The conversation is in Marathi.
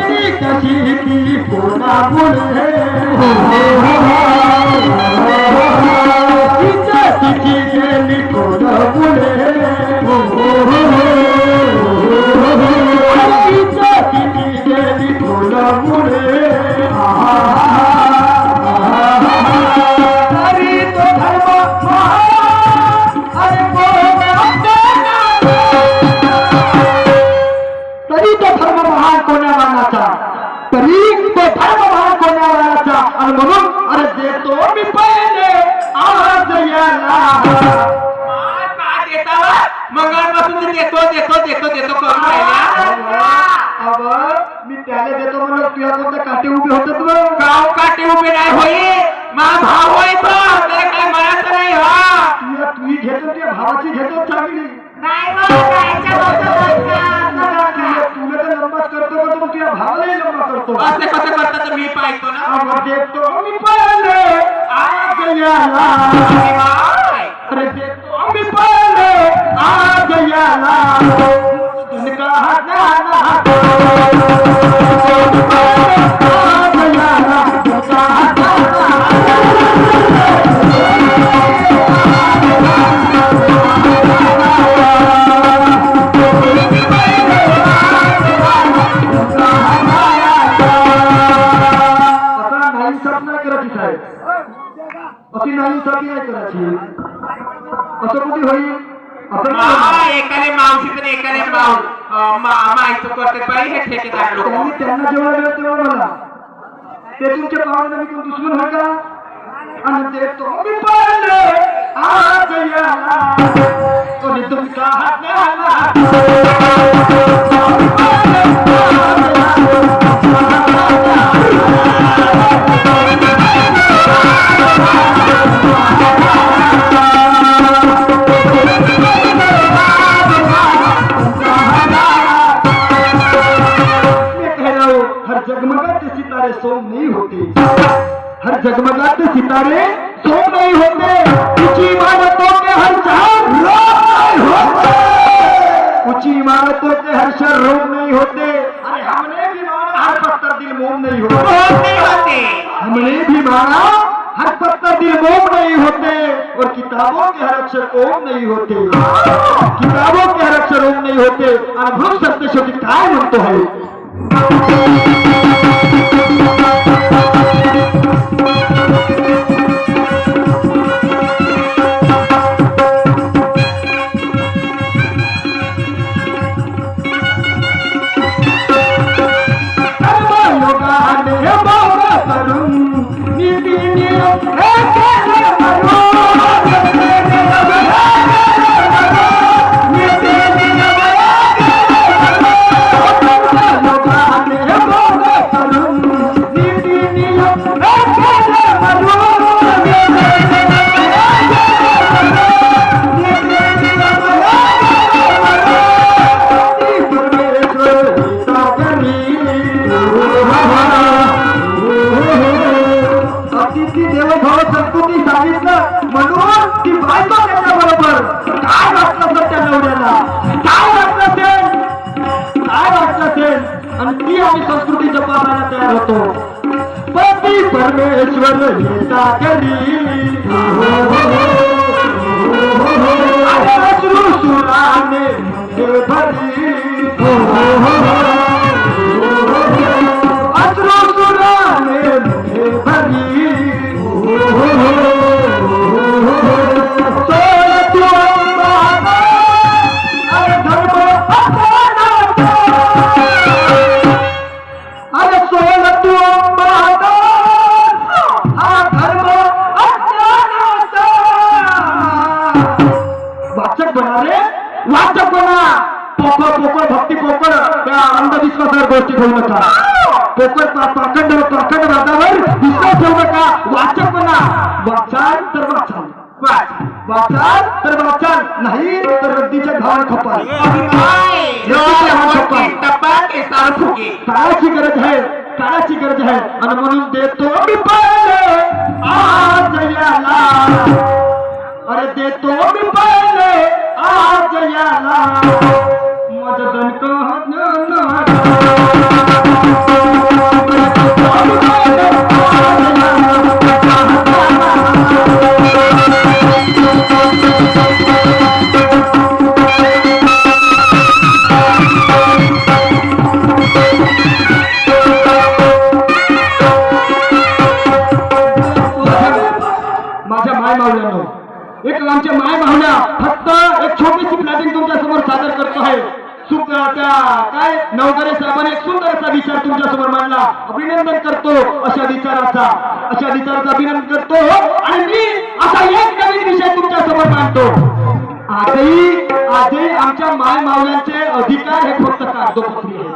कशी ती कोणामुळे तिची गेली कोणामुळे तिची गेली कोणामुळे तरी तो धर्म महान कोण्या मानाचा आणि म्हणून अरे देतो मी पहिले आज याला मंगळपासून देतो करून मी त्याला देतो म्हणून तुझ्या कोणत्या काठी उभी होत गाव काटे उभे नाही होई माझा भाव आहे तो त्याला काय म्हणायचं नाही हा तुझी घेतो तुझ्या भावाची घेतो चांगली तुला तर लंबाच करतो मग तुझ्या भावालाही लंबा करतो असं कसं करतात मी पाहतो ना देतो मी पहिले आज याला अरे देतो मी पहिले आज याला तुझका एकाने मावशी एकाने माहिती करते बाई हे ठेकेदार लोक त्यांना जेव्हा वेळ तेव्हा मला ते तुमच्या पाहुणे मी कोण दुश्मन होय का आणि देतो मी पहिले आज याला कोणी तुमचा हात सोम नहीं होते हर जगमगाते सितारे सोम नहीं होते ऊंची इमारतों के हर शहर रोम नहीं होते ऊंची इमारतों के हर शहर रोम नहीं होते अरे हमने भी माना हर पत्थर दिल मोम नहीं होते हमने भी माना हर पत्थर दिल मोम नहीं होते और किताबों के हर अक्षर ओम नहीं होते किताबों के हर अक्षर ओम नहीं होते अनुभव सत्य शेवटी काय म्हणतो आहे संस्कृती जपायला तयार होतो पती परमेश्वर येता करी सुराने भरी सुराने भरी वाचक बना पोकळ भक्ती पोकळ त्या अंधविश्वासावर गोष्टी ठेवू नका पोकळ पाखंड वादावर विश्वास ठेवू नका वाचक बना वाचाल तर वाचाल नाही तर रद्दीच्या घाण खपाल काळाची गरज आहे आणि म्हणून देतो मी पहिले आज याला अरे देतो मी पहिले आज याला माझं दणक माय मावळ्यांनो, एक आमच्या माय भावना फक्त एक छोटीशी प्लॅटिंग तुमच्या समोर सादर करतो आहे. त्या काय नवकरे साहेबांनी एक सुंदर असा विचार तुमच्या समोर मांडला. अभिनंदन करतो अशा विचाराचा अभिनंदन करतो. आणि मी असा एक नवीन विषय तुमच्या समोर मांडतो. आजही आमच्या माय मावल्यांचे अधिकार हे फक्त कागदोपत्री आहे.